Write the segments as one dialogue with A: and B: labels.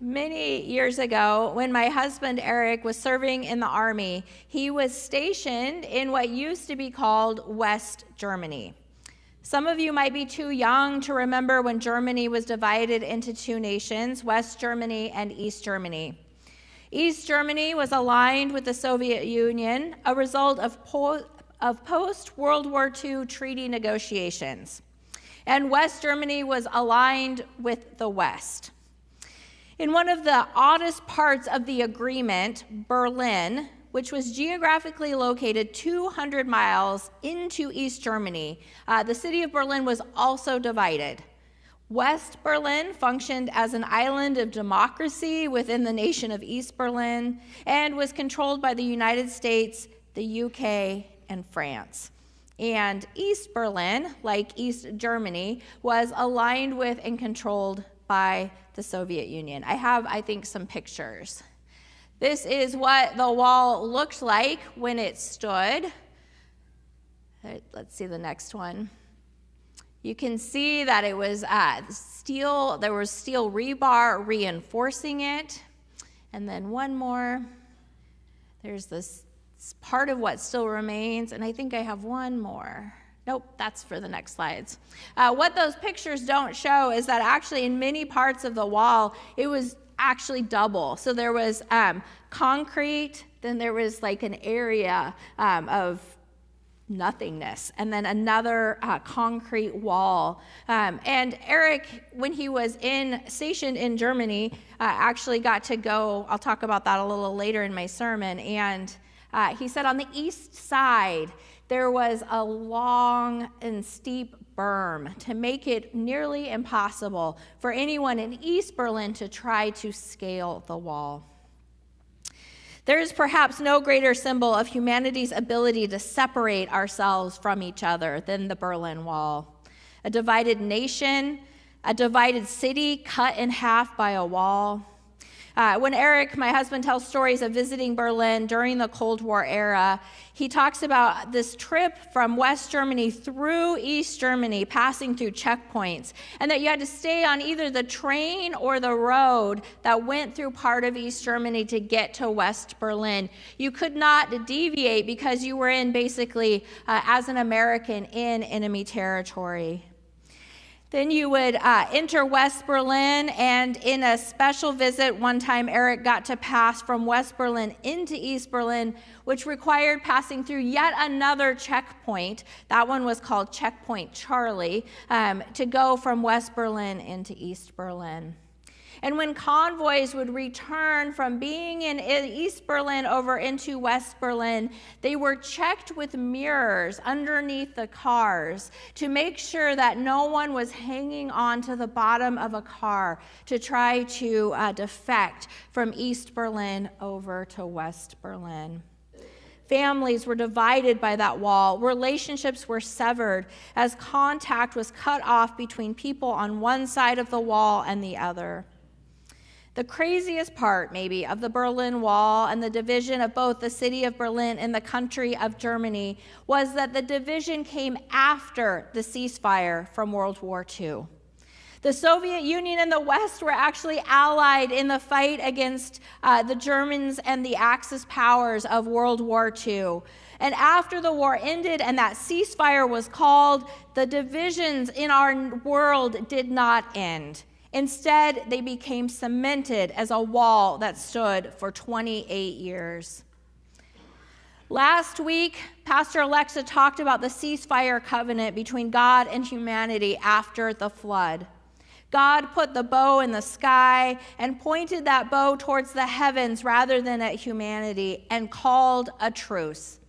A: Many years ago, when my husband Eric was serving in the Army, he was stationed in what used to be called West Germany. Some of you might be too young to remember when Germany was divided into two nations, West Germany and East Germany. East Germany was aligned with the Soviet Union, a result of post-World War II treaty negotiations. And West Germany was aligned with the West. In one of the oddest parts of the agreement, Berlin, which was geographically located 200 miles into East Germany, the city of Berlin was also divided. West Berlin functioned as an island of democracy within the nation of East Berlin and was controlled by the United States, the UK, and France. And East Berlin, like East Germany, was aligned with and controlled by the Soviet Union. I have, I think, some pictures. This is what the wall looked like when it stood. Let's see the next one. You can see that it was steel, there was steel rebar reinforcing it. And then one more. There's this part of what still remains, and I think I have one more. Nope, that's for the next slides. What those pictures don't show is that actually in many parts of the wall, it was actually double. So there was concrete, then there was like an area of nothingness, and then another concrete wall. And Eric, when he was stationed in Germany, actually got to go, I'll talk about that a little later in my sermon, and he said on the east side, there was a long and steep berm to make it nearly impossible for anyone in East Berlin to try to scale the wall. There is perhaps no greater symbol of humanity's ability to separate ourselves from each other than the Berlin Wall. A divided nation, a divided city cut in half by a wall. When Eric, my husband, tells stories of visiting Berlin during the Cold War era, he talks about this trip from West Germany through East Germany, passing through checkpoints, and that you had to stay on either the train or the road that went through part of East Germany to get to West Berlin. You could not deviate because you were in basically, as an American, in enemy territory. Then you would enter West Berlin, and in a special visit, one time Eric got to pass from West Berlin into East Berlin, which required passing through yet another checkpoint. That one was called Checkpoint Charlie, to go from West Berlin into East Berlin. And when convoys would return from being in East Berlin over into West Berlin, they were checked with mirrors underneath the cars to make sure that no one was hanging on to the bottom of a car to try to defect from East Berlin over to West Berlin. Families were divided by that wall. Relationships were severed as contact was cut off between people on one side of the wall and the other. The craziest part, maybe, of the Berlin Wall and the division of both the city of Berlin and the country of Germany was that the division came after the ceasefire from World War II. The Soviet Union and the West were actually allied in the fight against the Germans and the Axis powers of World War II. And after the war ended and that ceasefire was called, the divisions in our world did not end. Instead, they became cemented as a wall that stood for 28 years. Last week, Pastor Alexa talked about the ceasefire covenant between God and humanity after the flood. God put the bow in the sky and pointed that bow towards the heavens rather than at humanity and called a truce.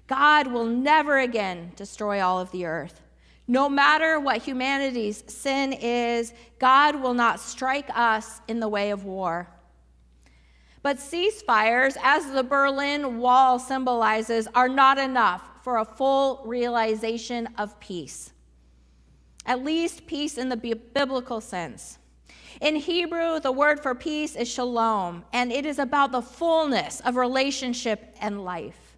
A: God will never again destroy all of the earth. No matter what humanity's sin is, God will not strike us in the way of war. But ceasefires, as the Berlin Wall symbolizes, are not enough for a full realization of peace. At least peace in the biblical sense. In Hebrew, the word for peace is shalom, and it is about the fullness of relationship and life.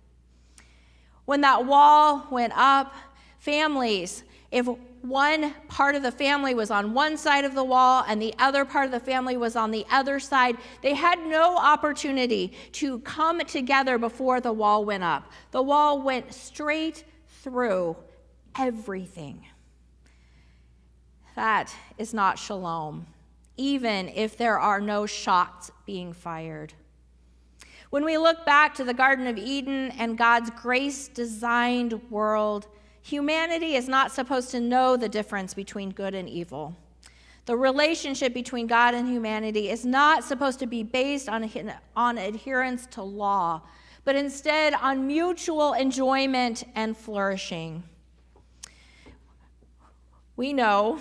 A: When that wall went up, families, if one part of the family was on one side of the wall and the other part of the family was on the other side, they had no opportunity to come together before the wall went up. The wall went straight through everything. That is not shalom, even if there are no shots being fired. When we look back to the Garden of Eden and God's grace-designed world, humanity is not supposed to know the difference between good and evil. The relationship between God and humanity is not supposed to be based on adherence to law, but instead on mutual enjoyment and flourishing. We know,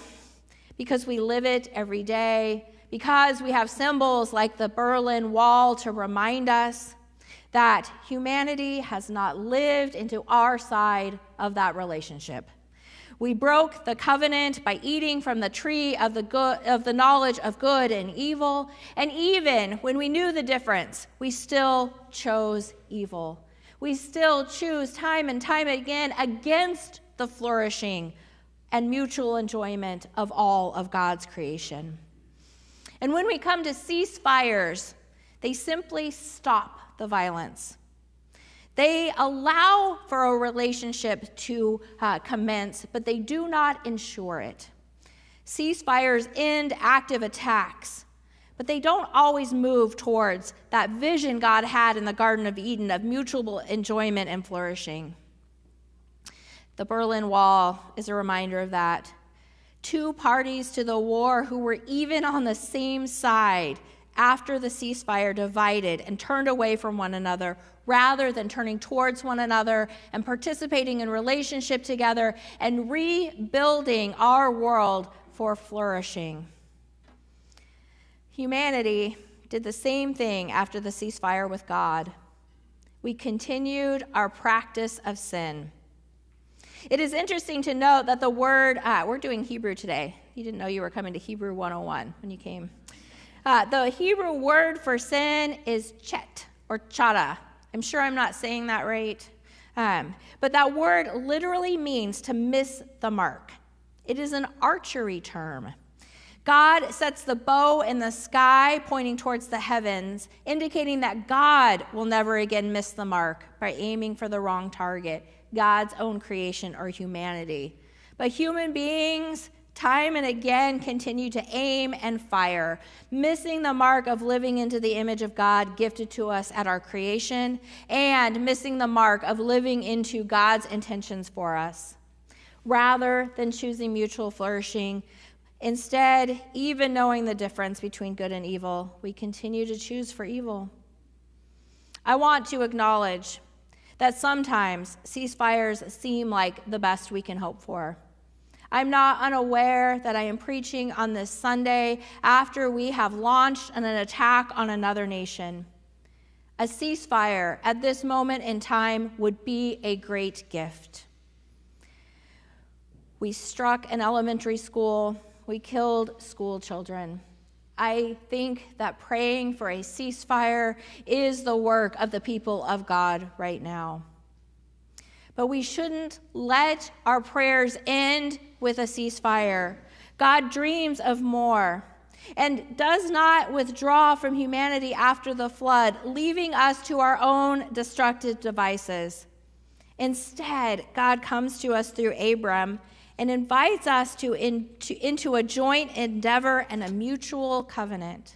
A: because we live it every day, because we have symbols like the Berlin Wall to remind us that humanity has not lived into our side of that relationship. We broke the covenant by eating from the tree of the knowledge of good and evil, and even when we knew the difference, we still chose evil. We still choose time and time again against the flourishing and mutual enjoyment of all of God's creation. And when we come to ceasefires, they simply stop the violence. They allow for a relationship to commence, but they do not ensure it. Ceasefires end active attacks, but they don't always move towards that vision God had in the Garden of Eden of mutual enjoyment and flourishing. The Berlin Wall is a reminder of that. Two parties to the war who were even on the same side after the ceasefire divided and turned away from one another rather than turning towards one another and participating in relationship together and rebuilding our world for flourishing. Humanity did the same thing after the ceasefire with God. We continued our practice of sin. It is interesting to note that the word, we're doing Hebrew today. You didn't know you were coming to Hebrew 101 when you came. The Hebrew word for sin is chet or chada. I'm sure I'm not saying that right. But that word literally means to miss the mark. It is an archery term. God sets the bow in the sky pointing towards the heavens, indicating that God will never again miss the mark by aiming for the wrong target, God's own creation or humanity. But human beings, time and again, continue to aim and fire, missing the mark of living into the image of God gifted to us at our creation, and missing the mark of living into God's intentions for us. Rather than choosing mutual flourishing, instead, even knowing the difference between good and evil, we continue to choose for evil. I want to acknowledge that sometimes ceasefires seem like the best we can hope for. I'm not unaware that I am preaching on this Sunday after we have launched an attack on another nation. A ceasefire at this moment in time would be a great gift. We struck an elementary school. We killed school children. I think that praying for a ceasefire is the work of the people of God right now. But we shouldn't let our prayers end with a ceasefire. God dreams of more and does not withdraw from humanity after the flood, leaving us to our own destructive devices. Instead, God comes to us through Abram and invites us into a joint endeavor and a mutual covenant.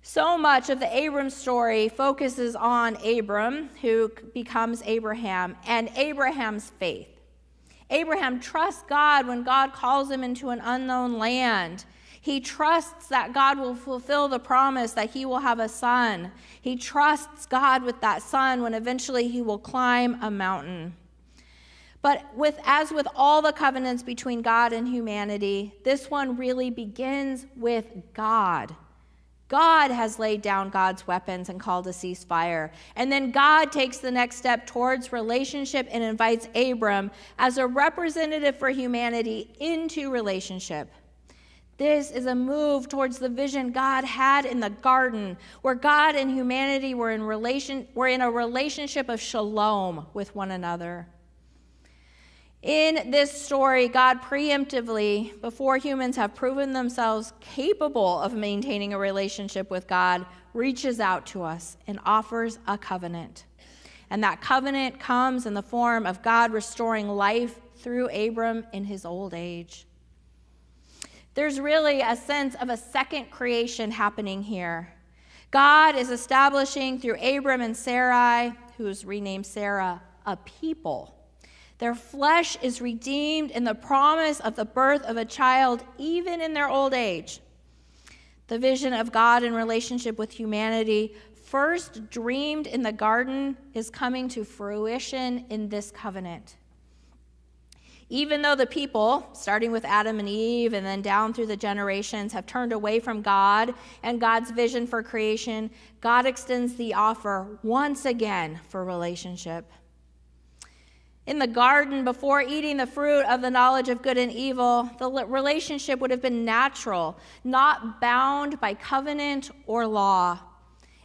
A: So much of the Abram story focuses on Abram, who becomes Abraham, and Abraham's faith. Abraham trusts God when God calls him into an unknown land. He trusts that God will fulfill the promise that he will have a son. He trusts God with that son when eventually he will climb a mountain. But as with all the covenants between God and humanity, this one really begins with God. God has laid down God's weapons and called a ceasefire. And then God takes the next step towards relationship and invites Abram as a representative for humanity into relationship. This is a move towards the vision God had in the garden, where God and humanity were in a relationship of shalom with one another. In this story, God preemptively, before humans have proven themselves capable of maintaining a relationship with God, reaches out to us and offers a covenant. And that covenant comes in the form of God restoring life through Abram in his old age. There's really a sense of a second creation happening here. God is establishing through Abram and Sarai, who's renamed Sarah, a people. Their flesh is redeemed in the promise of the birth of a child, even in their old age. The vision of God in relationship with humanity, first dreamed in the garden, is coming to fruition in this covenant. Even though the people, starting with Adam and Eve and then down through the generations, have turned away from God and God's vision for creation, God extends the offer once again for relationship. In the garden, before eating the fruit of the knowledge of good and evil, the relationship would have been natural, not bound by covenant or law.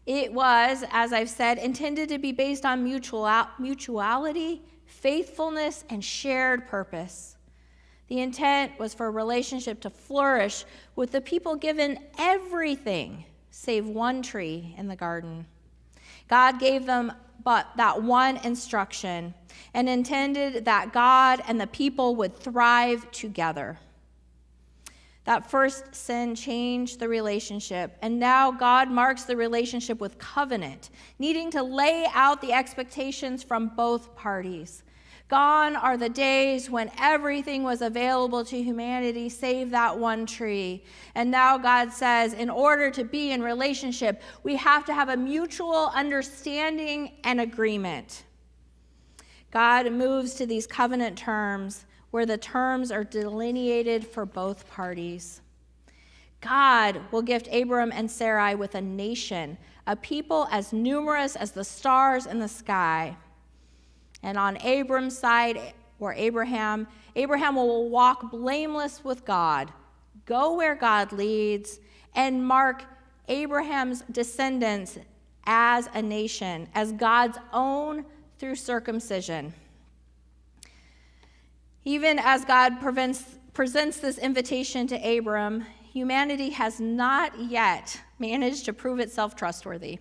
A: It was, as I've said, intended to be based on mutuality, faithfulness, and shared purpose. The intent was for a relationship to flourish with the people given everything save one tree in the garden. God gave them but that one instruction and intended that God and the people would thrive together. That first sin changed the relationship, and now God marks the relationship with covenant, needing to lay out the expectations from both parties. Gone are the days when everything was available to humanity save that one tree. And now God says, in order to be in relationship, we have to have a mutual understanding and agreement. God moves to these covenant terms where the terms are delineated for both parties. God will gift Abram and Sarai with a nation, a people as numerous as the stars in the sky. And on Abram's side, or Abraham will walk blameless with God, go where God leads, and mark Abraham's descendants as a nation, as God's own through circumcision. Even as God presents this invitation to Abram, humanity has not yet managed to prove itself trustworthy.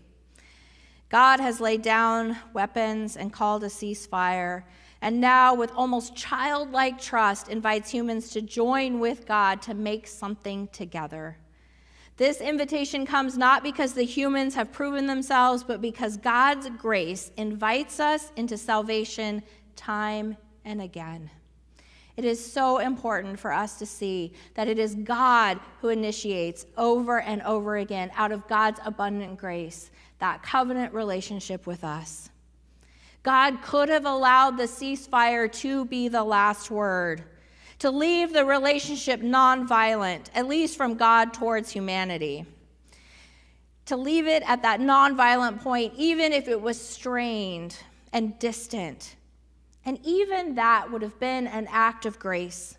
A: God has laid down weapons and called a ceasefire, and now with almost childlike trust invites humans to join with God to make something together. This invitation comes not because the humans have proven themselves, but because God's grace invites us into salvation time and again. It is so important for us to see that it is God who initiates over and over again out of God's abundant grace that covenant relationship with us. God could have allowed the ceasefire to be the last word, to leave the relationship nonviolent, at least from God towards humanity, to leave it at that nonviolent point, even if it was strained and distant. And even that would have been an act of grace.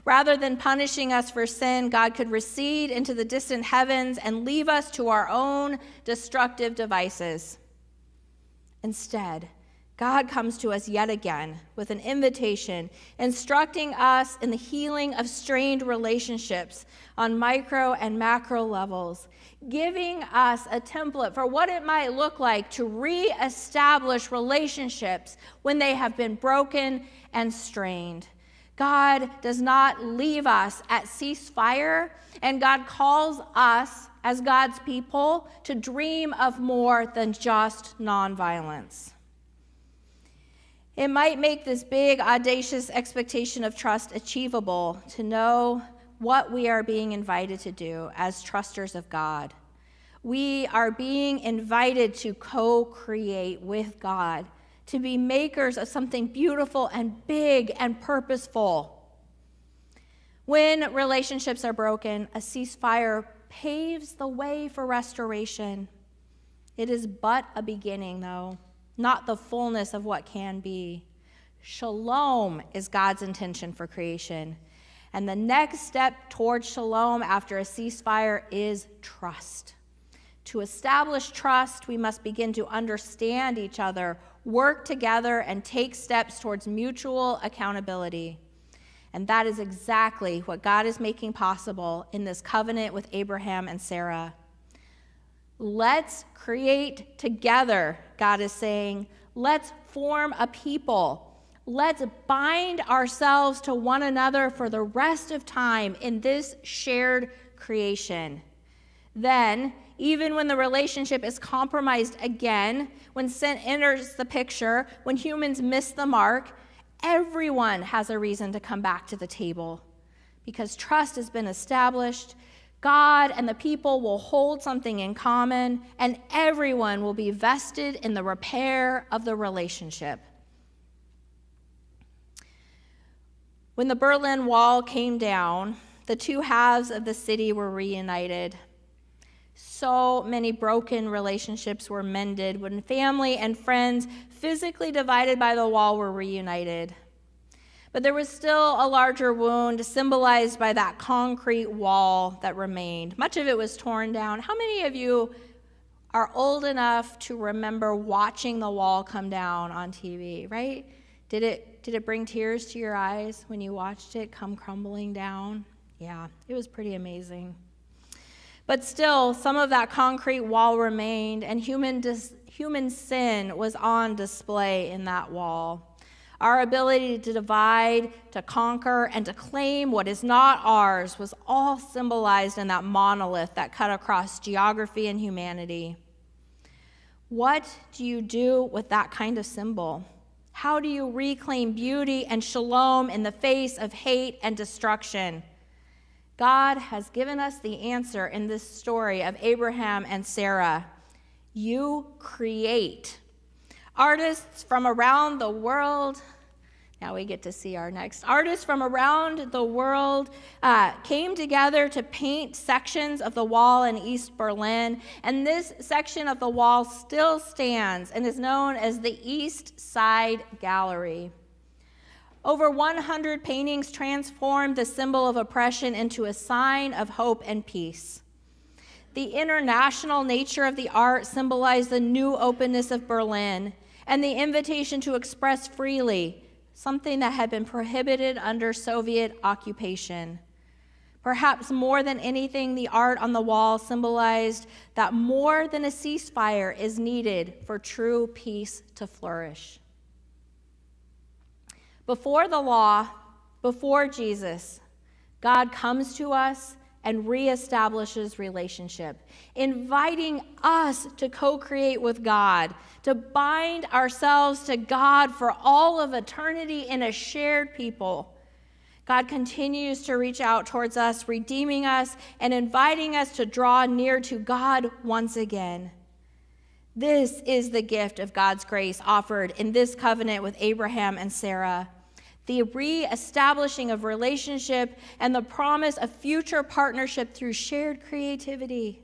A: Rather than punishing us for sin, God could recede into the distant heavens and leave us to our own destructive devices. Instead, God comes to us yet again with an invitation, instructing us in the healing of strained relationships on micro and macro levels, giving us a template for what it might look like to reestablish relationships when they have been broken and strained. God does not leave us at ceasefire, and God calls us as God's people to dream of more than just nonviolence. It might make this big, audacious expectation of trust achievable to know what we are being invited to do as trusters of God. We are being invited to co-create with God, to be makers of something beautiful and big and purposeful. When relationships are broken, a ceasefire paves the way for restoration. It is but a beginning, though, not the fullness of what can be. Shalom is God's intention for creation. And the next step towards shalom after a ceasefire is trust. To establish trust, we must begin to understand each other work together, and take steps towards mutual accountability. And that is exactly what God is making possible in this covenant with Abraham and Sarah. Let's create together, God is saying. Let's form a people. Let's bind ourselves to one another for the rest of time in this shared creation. Then, even when the relationship is compromised again, when sin enters the picture, when humans miss the mark, everyone has a reason to come back to the table. Because trust has been established, God and the people will hold something in common, and everyone will be vested in the repair of the relationship. When the Berlin Wall came down, the two halves of the city were reunited. So many broken relationships were mended when family and friends physically divided by the wall were reunited. But there was still a larger wound symbolized by that concrete wall that remained. Much of it was torn down. How many of you are old enough to remember watching the wall come down on TV, right? Did it bring tears to your eyes when you watched it come crumbling down? Yeah, it was pretty amazing. But still, some of that concrete wall remained, and human sin was on display in that wall. Our ability to divide, to conquer, and to claim what is not ours was all symbolized in that monolith that cut across geography and humanity. What do you do with that kind of symbol? How do you reclaim beauty and shalom in the face of hate and destruction? God has given us the answer in this story of Abraham and Sarah. You create. Artists from around the world, now we get to see our next. Artists from around the world came together to paint sections of the wall in East Berlin, and this section of the wall still stands and is known as the East Side Gallery. Over 100 paintings transformed the symbol of oppression into a sign of hope and peace. The international nature of the art symbolized the new openness of Berlin and the invitation to express freely, something that had been prohibited under Soviet occupation. Perhaps more than anything, the art on the wall symbolized that more than a ceasefire is needed for true peace to flourish. Before the law, before Jesus, God comes to us and reestablishes relationship, inviting us to co-create with God, to bind ourselves to God for all of eternity in a shared people. God continues to reach out towards us, redeeming us and inviting us to draw near to God once again. This is the gift of God's grace offered in this covenant with Abraham and Sarah. The reestablishing of relationship and the promise of future partnership through shared creativity.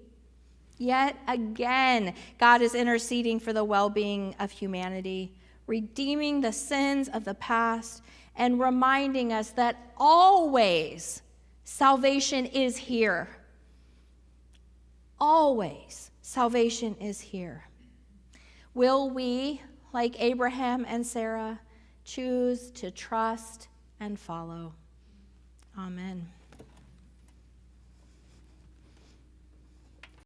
A: Yet again, God is interceding for the well-being of humanity, redeeming the sins of the past, and reminding us that always salvation is here. Always salvation is here. Will we, like Abraham and Sarah, choose to trust and follow? Amen.